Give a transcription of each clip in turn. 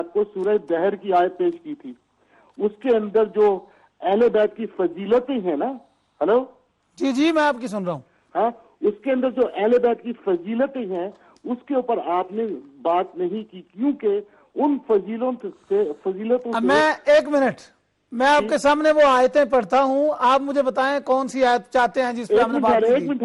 آپ کو سورہ دہر کی آیت پیش کی تھی، اس کے اندر جو اہل بیت کی فضیلتیں ہیں نا، ہلو جی جی میں آپ کی سن رہا ہوں. ہاں، اس کے اندر جو اہل بیت کی فضیلتیں ہیں اس کے اوپر آپ نے بات نہیں کی، کیونکہ ان فضیلتوں سے میں ایک منٹ، میں آپ کے سامنے وہ آیتیں پڑھتا ہوں، آپ مجھے بتائیں کون سی آیت چاہتے ہیں جس پہ ہم نے بات کی. ایک منٹ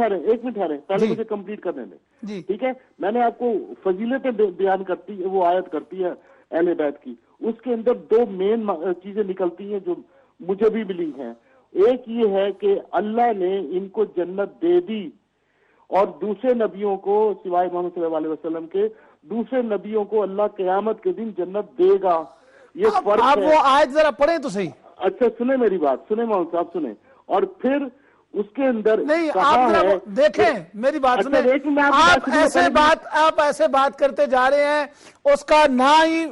ٹھہرے، پہلے مجھے کمپلیٹ کرنے دیں. جی ٹھیک ہے، میں نے آپ کو فضیلتیں بیان کرتی ہے، وہ آیت کرتی ہے اہل بیت کی. اس کے اندر دو مین چیزیں نکلتی ہیں جو مجھے بھی ملی ہیں. ایک یہ ہے کہ اللہ نے ان کو جنت دے دی، اور دوسرے نبیوں کو سوائے محمد صلی اللہ علیہ وسلم کے دوسرے نبیوں کو اللہ قیامت کے دن جنت دے گا. یہ فرق آپ ہے. وہ آیت ذرا پڑھیں تو صحیح. اچھا سنیں میری بات، سنیں مولانا صاحب سنیں. اور پھر اس کے اندر نہیں، کہا آپ ذرا ہے، دیکھیں میری بات سنیں. آپ ایسے بات کرتے جا رہے ہیں، اس کا نہ ہی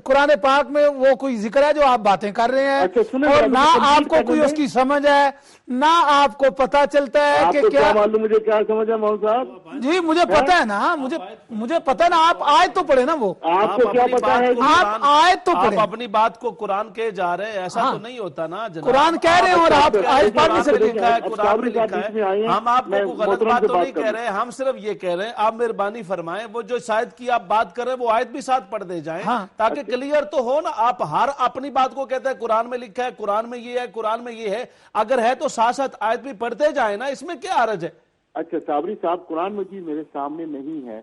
قرآن پاک میں وہ کوئی ذکر ہے جو آپ باتیں کر رہے ہیں، اور نہ آپ کو کوئی اس کی سمجھ ہے، نہ آپ کو پتا چلتا ہے کہ کیا معلوم مجھے کیا سمجھ ہے مولانا صاحب. جی مجھے پتا ہے نا، مجھے پتا ہے نا. آپ آیت تو پڑھے نا، وہ آپ کو کیا پتا ہے؟ آپ آیت تو پڑھے. آپ اپنی بات کو قرآن کے جا رہے ہیں، ایسا تو نہیں ہوتا نا جناب. قرآن کہہ رہے ہیں اور آپ آیت پڑھ نہیں سکتے. قرآن میں لکھا ہے. ہم آپ کو غلط بات تو نہیں کہہ رہے، ہم صرف یہ کہہ رہے ہیں آپ مہربانی فرمائیں وہ جو شاید کی آپ بات کر رہے ہیں وہ آیت بھی ساتھ پڑھ دے جائیں تاکہ کلیئر تو ہو نا. آپ ہر اپنی بات کو کہتے ہیں قرآن میں لکھا ہے، قرآن میں یہ ہے، قرآن میں یہ ہے. اگر ہے تو ساتھ ساتھ آیت بھی پڑھتے جائیں نا، اس میں کیا حرج ہے؟ اچھا صابری صاحب، قرآن مجید میرے سامنے نہیں ہے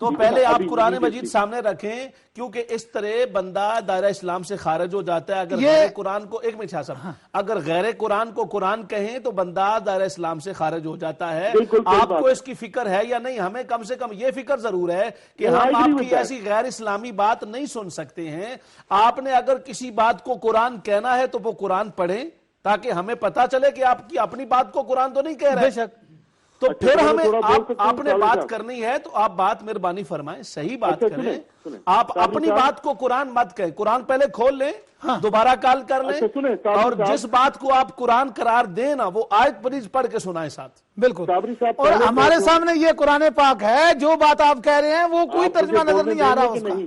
تو پہلے آپ قرآن مجید سامنے رکھیں، کیونکہ اس طرح بندہ دائرہ اسلام سے خارج ہو جاتا ہے. اگر غیر قرآن کو ایک منٹ صاحب، اگر غیر قرآن کو قرآن کہیں تو بندہ دائرہ اسلام سے خارج ہو جاتا ہے. آپ کو اس کی فکر ہے یا نہیں؟ ہمیں کم سے کم یہ فکر ضرور ہے کہ ہم آپ کی ایسی غیر اسلامی بات نہیں سن سکتے ہیں. آپ نے اگر کسی بات کو قرآن کہنا ہے تو وہ قرآن پڑھیں تاکہ ہمیں پتا چلے کہ آپ کی اپنی بات کو قرآن تو نہیں کہہ رہے. بے شک. تو پھر ہمیں آپ نے بات کرنی ہے تو آپ بات مہربانی فرمائیں، صحیح بات کریں. آپ اپنی بات کو قرآن مت کہیں، قرآن پہلے کھول لیں، دوبارہ کال کر لیں، اور جس بات کو آپ قرآن قرار دیں نا وہ آیت پلیز پڑھ کے سنائیں ساتھ. بالکل. اور ہمارے سامنے یہ قرآن پاک ہے، جو بات آپ کہہ رہے ہیں وہ کوئی ترجمہ نظر نہیں آ رہا اس کا.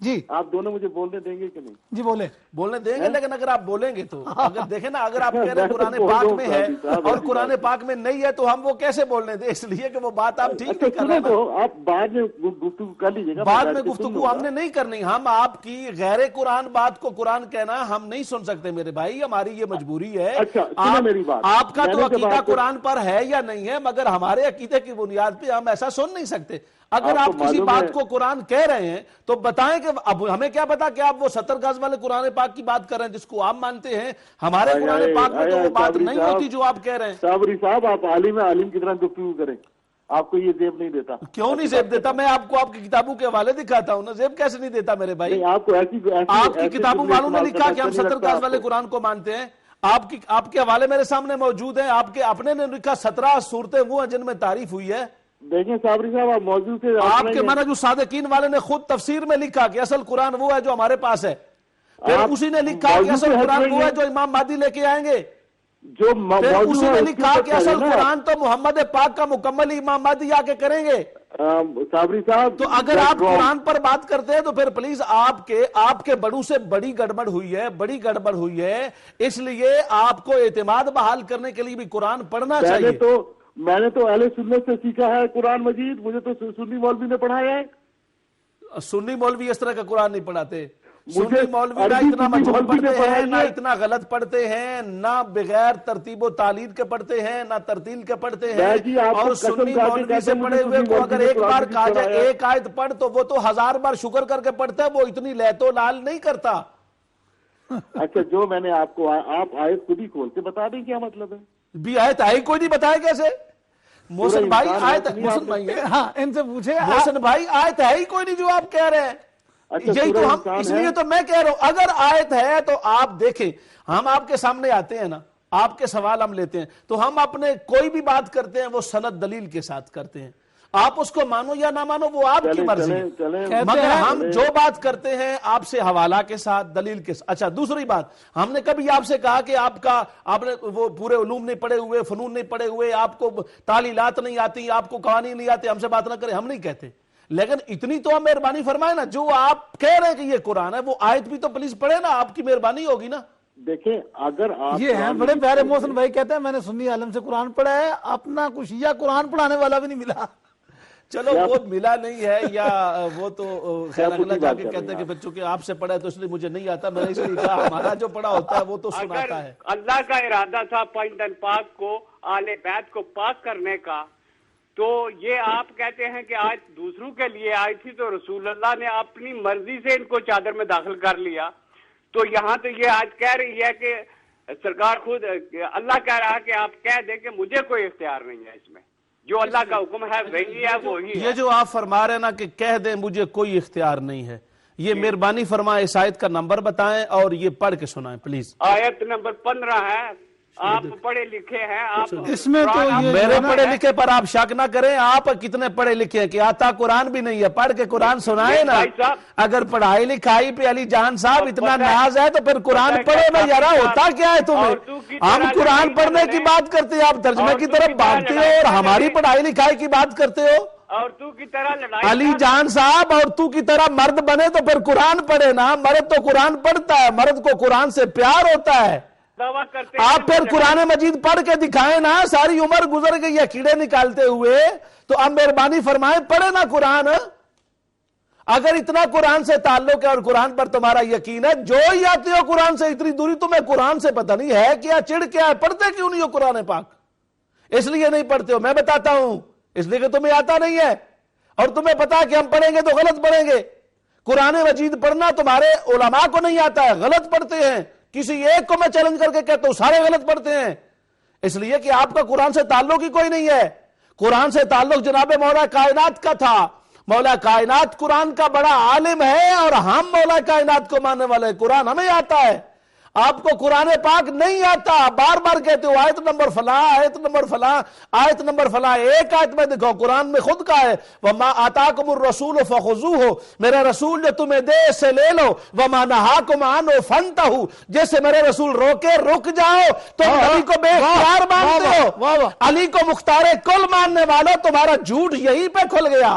جی آپ دونوں مجھے بولنے دیں گے کہ نہیں؟ جی بولنے دیں گے، لیکن اگر آپ بولیں گے تو اگر دیکھیں نا، اگر آپ کہہ رہے ہیں قرآن پاک میں ہے اور قرآن پاک میں نہیں ہے تو ہم وہ کیسے بولنے دیں؟ اس لیے کہ وہ بات آپ ٹھیک نہیں کر رہے ہیں. آپ بعد میں گفتگو کر لیجیے گا. بعد میں گفتگو ہم نے نہیں کرنی. ہم آپ کی غیر قرآن بات کو قرآن کہنا ہم نہیں سن سکتے میرے بھائی، ہماری یہ مجبوری ہے. آپ کا تو عقیدہ قرآن پر ہے یا نہیں ہے، مگر ہمارے عقیدے کی بنیاد پہ ہم ایسا سن نہیں سکتے. اگر آپ کسی بات کو قرآن کہہ رہے ہیں تو بتائیں کہ اب ہمیں کیا پتا کہ آپ وہ 70 گز والے قرآن پاک کی بات کر رہے ہیں جس کو آپ مانتے ہیں. ہمارے قرآن پاک میں تو وہ بات نہیں ہوتی جو آپ کہہ رہے ہیں. صابری صاحب، آپ عالم کی طرح گفتگو کریں، آپ کو یہ زیب نہیں دیتا. کیوں نہیں زیب دیتا؟ میں آپ کو آپ کی کتابوں کے حوالے دکھاتا ہوں نا. زیب کیسے نہیں دیتا میرے بھائی؟ آپ کو آپ کی کتابوں والوں نے لکھا کہ ہم 70 گز والے قرآن کو مانتے ہیں. آپ کے حوالے میرے سامنے موجود ہیں. آپ کے اپنے نے لکھا 17 صورتیں وہ ہیں جن میں تعریف ہوئی ہے. دیکھیں صابری صاحب، آپ موضوع سے آپ کے منہج الصادقین والے نے خود تفسیر میں لکھا کہ اصل قرآن وہ ہے جو ہمارے پاس ہے. پھر اسی نے لکھا کہ اصل قرآن وہ ہے جو امام مہدی لے کے آئیں گے. پھر اسی نے لکھا کہ اصل قرآن تو محمد پاک کا مکمل ہی امام مہدی آ کے کریں گے. صابری صاحب، تو اگر آپ قرآن پر بات کرتے ہیں تو پھر پلیز آپ کے بڑوں سے بڑی گڑبڑ ہوئی ہے. اس لیے آپ کو اعتماد بحال کرنے کے لیے بھی قرآن پڑھنا چاہیے. میں نے تو اہل سنت سے سیکھا ہے قرآن مجید، مجھے تو سنی مولوی نے پڑھایا ہے. سنی مولوی اس طرح کا قرآن نہیں پڑھاتے. سنی مولوی نہ اتنا مجہول پڑھتے ہیں، نہ اتنا غلط پڑھتے ہیں، نہ بغیر ترتیب و تعلیل کے پڑھتے ہیں، نہ ترتیل کے پڑھتے ہیں. اور سنی مولوی سے پڑھے ہوئے کو اگر ایک بار کہا جائے ایک آیت پڑھ تو وہ تو 1000 بار شکر کر کے پڑھتا ہے، وہ اتنی لہت و لال نہیں کرتا. اچھا، جو میں نے آپ کو آپ آیت خود ہی کھول کے بتا دیں کیا مطلب ہے. بھی آیت ہے کوئی نہیں بتایا کیسے؟ محسن بھائی آیت محسن بھائی ان سے پوچھے محسن بھائی آیت ہے ہی کوئی نہیں جو آپ کہہ رہے ہیں. یہی تو ہم اس لیے تو میں کہہ رہا ہوں اگر آیت ہے تو آپ دیکھیں. ہم آپ کے سامنے آتے ہیں نا، آپ کے سوال ہم لیتے ہیں تو ہم اپنے کوئی بھی بات کرتے ہیں وہ سند دلیل کے ساتھ کرتے ہیں. آپ اس کو مانو یا نہ مانو وہ آپ کی مرضی ہے، مگر ہم جو بات کرتے ہیں آپ سے حوالہ کے ساتھ، دلیل کے ساتھ. اچھا دوسری بات، ہم نے کبھی آپ سے کہا کہ آپ نے وہ پورے علوم نہیں پڑھے ہوئے، فنون نہیں پڑھے ہوئے، آپ کو تعلیلات نہیں آتی، آپ کو قوانین نہیں آتے، ہم سے بات نہ کریں. ہم نہیں کہتے. لیکن اتنی تو آپ مہربانی فرمائے نا، جو آپ کہہ رہے ہیں کہ یہ قرآن ہے وہ آیت بھی تو پلیز پڑھے نا، آپ کی مہربانی ہوگی نا۔ دیکھیں اگر آپ یہ ہیں بڑے پیارے محسن بھائی کہتے ہیں میں نے سنی عالم سے قرآن پڑھا ہے، اپنا کچھ یا قرآن پڑھانے والا بھی نہیں ملا۔ چلو وہ ملا نہیں ہے یا وہ تو خیر اگلا جا کے کہتے ہیں کہ بچوں کے آپ سے پڑھا ہے تو اس لیے مجھے نہیں آتا، میں نے اس لیے کہا ہمارا جو پڑھا ہوتا ہے وہ تو سناتا ہے۔ اللہ کا ارادہ تھا پنجتن پاک کو، آل بیت کو پاک کرنے کا، تو یہ آپ کہتے ہیں کہ آج دوسروں کے لیے آئی تھی تو رسول اللہ نے اپنی مرضی سے ان کو چادر میں داخل کر لیا، تو یہاں تو یہ آج کہہ رہی ہے کہ سرکار خود اللہ کہہ رہا ہے کہ آپ کہہ دیں کہ مجھے کوئی اختیار نہیں ہے اس میں، جو اللہ کا حکم ہے وہی ہے وہی ہے۔ یہ جو آپ فرما رہے ہیں نا کہ کہہ دیں مجھے کوئی اختیار نہیں ہے، یہ مہربانی فرمائے اس آیت کا نمبر بتائیں اور یہ پڑھ کے سنائیں پلیز۔ آیت نمبر 15 ہے، آپ پڑھے لکھے ہیں، آپ اس میں تو یہ میرے پڑھے لکھے پر آپ شک نہ کریں، آپ کتنے پڑھے لکھے ہیں کہ آتا قرآن بھی نہیں ہے، پڑھ کے قرآن سنائے نا۔ اگر پڑھائی لکھائی پہ علی جان صاحب اتنا ناز ہے تو پھر قرآن پڑھو نا یارا، ہوتا کیا ہے تمہیں؟ ہم قرآن پڑھنے کی بات کرتے ہیں، آپ ترجمے کی طرف بھاگتے ہو اور ہماری پڑھائی لکھائی کی بات کرتے ہو۔ اور تو کی طرح لڑائی علی جان صاحب اور تو کی طرح مرد بنے تو پھر قرآن پڑھے نا، مرد تو قرآن پڑھتا ہے، مرد کو قرآن سے پیار ہوتا ہے۔ آپ پھر قرآن مجید پڑھ کے دکھائیں نا، ساری عمر گزر گئی ہے کیڑے نکالتے ہوئے، تو اب مہربانی فرمائیں پڑھے نا قرآن۔ اگر اتنا قرآن سے تعلق ہے اور قرآن پر تمہارا یقین ہے، جو ہی آتے ہو قرآن سے اتنی دوری، تمہیں قرآن سے پتہ نہیں ہے کیا، چڑ کیا ہے، پڑھتے کیوں نہیں ہو قرآن پاک؟ اس لیے نہیں پڑھتے ہو، میں بتاتا ہوں، اس لیے کہ تمہیں آتا نہیں ہے اور تمہیں پتا کہ ہم پڑھیں گے تو غلط پڑھیں گے۔ قرآن مجید پڑھنا تمہارے علماء کو نہیں آتا ہے، غلط پڑھتے ہیں، کسی ایک کو میں چیلنج کر کے کہتا ہوں سارے غلط پڑھتے ہیں، اس لیے کہ آپ کا قرآن سے تعلق ہی کوئی نہیں ہے۔ قرآن سے تعلق جناب مولا کائنات کا تھا، مولا کائنات قرآن کا بڑا عالم ہے اور ہم مولا کائنات کو ماننے والے، قرآن ہمیں آتا ہے، آپ کو قرآن پاک نہیں آتا۔ بار بار کہتے ہو آیت نمبر فلاں، آیت نمبر فلاں، آیت نمبر فلاں، ایک آیت میں دیکھو قرآن میں خود کا ہے وَمَا آتَاكُمُ الرَّسُولُ فَخُذُوهُ، میرا رسول جو تمہیں دے اس سے لے لو، وَمَا نَهَاكُمْ عَنْهُ فَانْتَهُوا، جیسے میرے رسول روکے رک جاؤ۔ تم نبی کو بے اختیار مانتے ہو، علی کو مختار کل ماننے والوں، تمہارا جھوٹ یہیں پہ کھل گیا،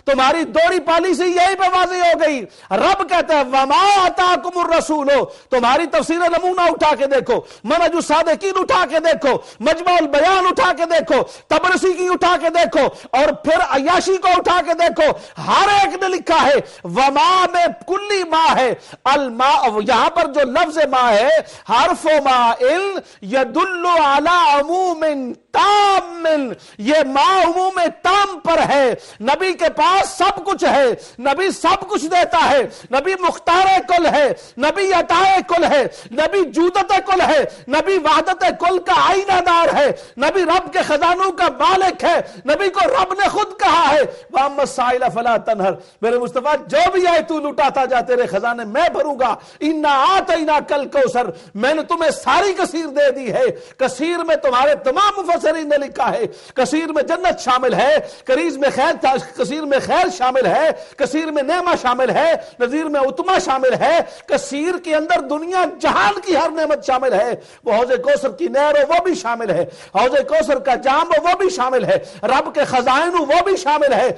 تمہاری دوڑی پالیسی یہی پہ واضح ہو گئی۔ رب کہتا ہے وما آتاکم الرسول، تمہاری تفسیر نمونہ اٹھا کے دیکھو، منہج الصادقین اٹھا کے دیکھو، مجمع البیان اٹھا کے دیکھو، طبرسی کی اٹھا کے دیکھو، اور پھر عیاشی کو اٹھا کے دیکھو، ہر ایک نے لکھا ہے وما میں کلی ما ہے، الماء، یہاں پر جو لفظ ما ہے حرف مائل یدل علی عموم تام، یہ ما عموم تام پر ہے۔ نبی کے پاس سب کچھ ہے، نبی سب کچھ دیتا ہے، نبی مختار کل ہے، نبی عطائے کل ہے، نبی جودت کل ہے، نبی وحدت کل کا آئینہ دار ہے، نبی رب کے خزانوں کا مالک ہے، نبی کو رب نے خود کہا ہے وَأَمَّا السَّائِلَ فَلَا تَنْهَرْ، میرے مصطفیٰ جو بھی آئے تو لٹاتا جا، تیرے خزانے میں بھروں گا، اِنَّا آتَيْنَاكَ الْكَوْثَرَ، میں نے تمہیں ساری کثیر دے دی ہے۔ کثیر میں تمہارے تمام مفسرین نے لکھا ہے، کثیر میں جنت شامل ہے، کثیر میں خیر شامل ہے، کثیر میں نعمہ شامل ہے، نذیر میں اتما شامل ہے، کثیر کے اندر دنیا جہان کی ہر نعمت شامل ہے، وہ حوض کوثر کی نہر وہ بھی شامل ہے، حوض کوثر کا جام وہ بھی شامل ہے، رب کے خزائن وہ بھی شامل ہے،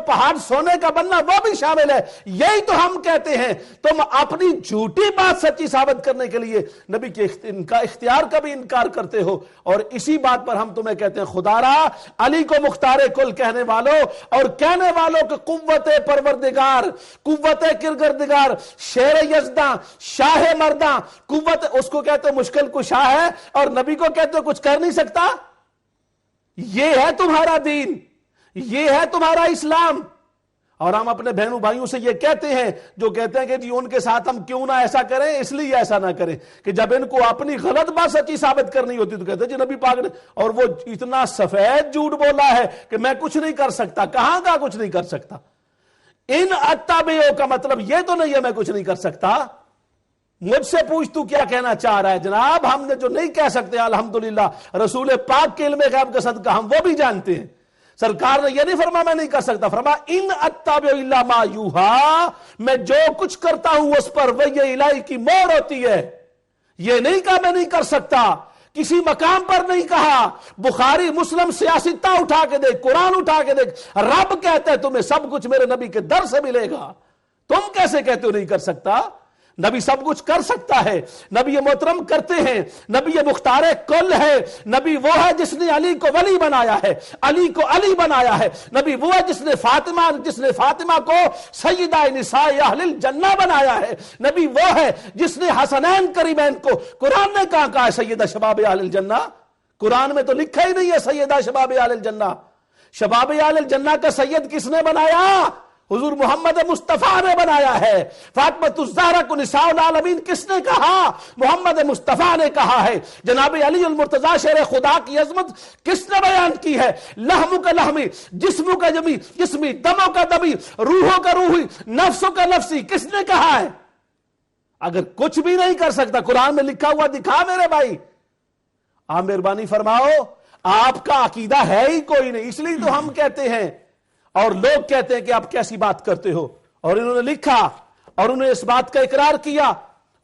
پہاڑ سونے کا بننا وہ بھی شامل ہے۔ یہی تو ہم کہتے ہیں، تم اپنی جھوٹی بات سچی ثابت کرنے کے لیے نبی کے اختیار کا بھی انکار کرتے ہو، اور اسی بات پر ہم تمہیں کہتے ہیں خدا را علی کو مختار کل کہنے والوں اور کہنے والوں کہ قوت پروردگار، قوت کردگار، شیر یزداں، شاہ مرداں، قوت، اس کو کہتے ہیں مشکل کشا ہے اور نبی کو کہتے ہیں کچھ کر نہیں سکتا۔ یہ ہے تمہارا دین، یہ ہے تمہارا اسلام۔ اور ہم اپنے بہنوں بھائیوں سے یہ کہتے ہیں جو کہتے ہیں کہ جی ان کے ساتھ ہم کیوں نہ ایسا کریں، اس لیے ایسا نہ کریں کہ جب ان کو اپنی غلط بات سچی ثابت کرنی ہوتی تو کہتے ہیں جی نبی پاک نے، اور وہ اتنا سفید جھوٹ بولا ہے کہ میں کچھ نہیں کر سکتا۔ کہاں کا کچھ نہیں کر سکتا؟ ان اتبعو کا مطلب یہ تو نہیں ہے میں کچھ نہیں کر سکتا۔ مجھ سے پوچھ تو کیا کہنا چاہ رہا ہے؟ جناب ہم نے جو نہیں کہہ سکتے الحمدللہ رسول پاک کے علم غیب کا صدقہ ہم وہ بھی جانتے ہیں۔ سرکار نے یہ نہیں فرما میں نہیں کر سکتا، فرما ان اتبع الا ما یوحا، میں جو کچھ کرتا ہوں اس پر وحی الہی کی مہر ہوتی ہے۔ یہ نہیں کہا میں نہیں کر سکتا، کسی مقام پر نہیں کہا. بخاری مسلم سیاستہ اٹھا کے دیکھ, قرآن اٹھا کے دیکھ, رب کہتا ہے تمہیں سب کچھ میرے نبی کے در سے ملے گا. تم کیسے کہتے ہو نہیں کر سکتا؟ نبی سب کچھ کر سکتا ہے. نبی محترم کرتے ہیں. نبی مختار کل ہے. نبی وہ ہے جس نے علی کو ولی بنایا ہے, علی کو علی بنایا ہے. نبی وہ ہے جس نے فاطمہ کو سیدہ نساء اہل الجنہ بنایا ہے. نبی وہ ہے جس نے حسنین کریمین کو, قرآن نے کہا ہے سیدہ شباب اہل الجنہ؟ قرآن میں تو لکھا ہی نہیں ہے سیدہ شباب اہل الجنہ. شباب اہل الجنہ کا سید کس نے بنایا؟ حضور محمد مصطفیٰ نے بنایا ہے. فاطمۃ الزہرا کو نساء العالمین کس نے کہا؟ محمد مصطفیٰ نے کہا ہے. جناب علی المرتضیٰ شیر خدا کی عظمت کس نے بیان کی ہے؟ لحم کا لحمی, جسم کا جسمی, دموں کا دمی, روحوں کا روحی, نفسوں کا نفسی, کس نے کہا ہے؟ اگر کچھ بھی نہیں کر سکتا, قرآن میں لکھا ہوا دکھا میرے بھائی. آپ مہربانی فرماؤ, آپ کا عقیدہ ہے ہی کوئی نہیں, اس لیے تو ہم کہتے ہیں اور لوگ کہتے ہیں کہ آپ کیسی بات کرتے ہو. اور انہوں نے لکھا اور انہوں نے اس بات کا اقرار کیا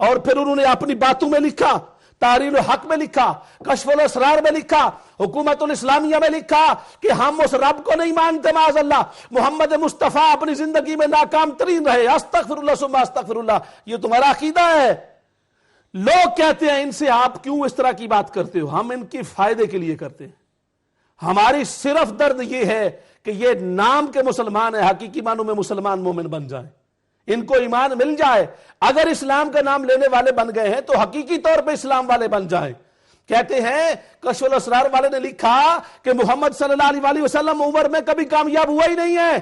اور پھر انہوں نے اپنی باتوں میں لکھا, تحریر الحق میں لکھا, کشف الاسرار میں لکھا, حکومت الاسلامیہ میں لکھا کہ ہم اس رب کو نہیں مانتے معاذ اللہ. محمد مصطفیٰ اپنی زندگی میں ناکام ترین رہے. استغفر اللہ ثم استغفر اللہ. یہ تمہارا عقیدہ ہے. لوگ کہتے ہیں ان سے آپ کیوں اس طرح کی بات کرتے ہو؟ ہم ان کے فائدے کے لیے کرتے ہیں. ہماری صرف درد یہ ہے کہ یہ نام کے مسلمان ہیں, حقیقی معنوں میں مسلمان مومن بن جائیں, ان کو ایمان مل جائے. اگر اسلام کا نام لینے والے بن گئے ہیں تو حقیقی طور پہ اسلام والے بن جائیں. کہتے ہیں کشف الاسرار والے نے لکھا کہ محمد صلی اللہ علیہ وسلم عمر میں کبھی کامیاب ہوا ہی نہیں ہے.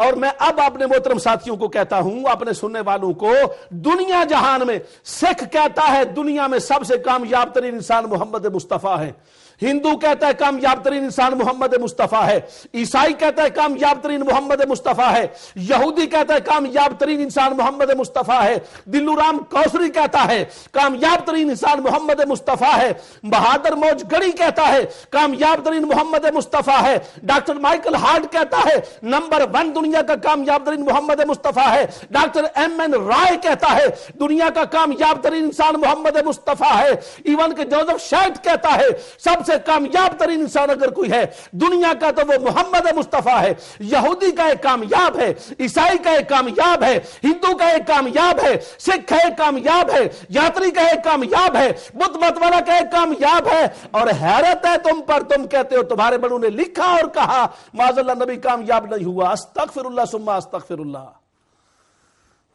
اور میں اب اپنے محترم ساتھیوں کو کہتا ہوں, اپنے سننے والوں کو, دنیا جہان میں سکھ کہتا ہے دنیا میں سب سے کامیاب ترین انسان محمد مصطفیٰ ہے. ہندو کہتا ہے کامیاب ترین انسان محمد مصطفیٰ ہے. عیسائی کہتا ہے کامیاب ترین محمد مصطفیٰ ہے. یہودی کہتا ہے کامیاب ترین انسان محمد مصطفیٰ ہے. دلو رام کوسری کہتا ہے کامیاب ترین انسان محمد مصطفیٰ ہے. بہادر موج گڑی کہتا ہے کامیاب ترین محمد مصطفیٰ ہے. ڈاکٹر مائیکل ہارٹ کہتا ہے نمبر 1 دنیا کا کامیاب ترین محمد مصطفیٰ ہے. Doctor M.N. رائے کہتا ہے دنیا کا کامیاب ترین انسان محمد مصطفیٰ ہے. ایون کہ جوزف شیٹ کہتا ہے سب سے کامیاب ترین انسان اگر کوئی ہے دنیا کا تو وہ محمد مصطفیٰ ہے. یہودی کا ایک کامیاب ہے, عیسائی کا ایک کامیاب ہے, ہندو کا ایک کامیاب ہے, سکھ کا ایک کامیاب ہے, یاتری کا ایک کامیاب ہے, بدھ مت والا کا ایک کامیاب ہے. اور حیرت ہے تم پر, تم کہتے ہو تمہارے بڑوں نے لکھا اور کہا معاذ اللہ نبی کامیاب نہیں ہوا. استغفر اللہ ثم استغفر اللہ.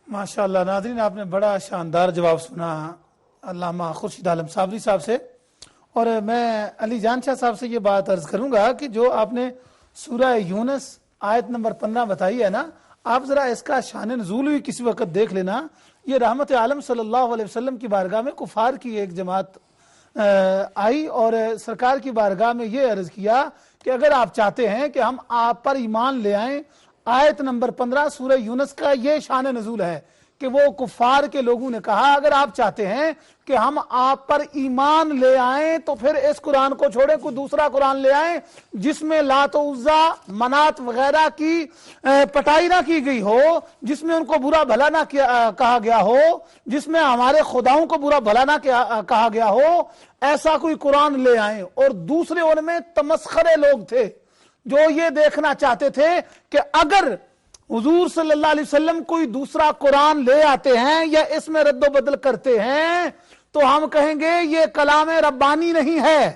ماشاءاللہ. ناظرین, آپ نے بڑا شاندار جواب سنا علامہ خورشید عالم صابری صاحب سے. اور میں علی جان شاہ صاحب سے یہ بات عرض کروں گا کہ جو آپ نے سورہ یونس آیت نمبر 15 بتائی ہے نا, آپ ذرا اس کا شان نزول ہوئی کسی وقت دیکھ لینا. یہ رحمت عالم صلی اللہ علیہ وسلم کی بارگاہ میں کفار کی ایک جماعت آئی اور سرکار کی بارگاہ میں یہ عرض کیا کہ اگر آپ چاہتے ہیں کہ ہم آپ پر ایمان لے آئیں, آیت نمبر 15 سورہ یونس کا یہ شان نزول ہے کہ وہ کفار کے لوگوں نے کہا اگر آپ چاہتے ہیں کہ ہم آپ پر ایمان لے آئیں تو پھر اس قرآن کو چھوڑیں, کوئی دوسرا قرآن لے آئیں جس میں لات و عزا منات وغیرہ کی پٹائی نہ کی گئی ہو, جس میں ان کو برا بھلا نہ کہا گیا ہو, جس میں ہمارے خداؤں کو برا بھلا نہ کہا گیا ہو. ایسا کوئی قرآن لے آئیں. اور دوسرے ان میں تمسخرے لوگ تھے جو یہ دیکھنا چاہتے تھے کہ اگر حضور صلی اللہ علیہ وسلم کوئی دوسرا قرآن لے آتے ہیں یا اس میں رد و بدل کرتے ہیں تو ہم کہیں گے یہ کلام ربانی نہیں ہے.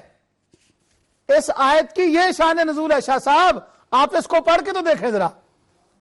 اس آیت کی یہ شان نزول ہے. شاہ صاحب آپ اس کو پڑھ کے تو دیکھیں ذرا.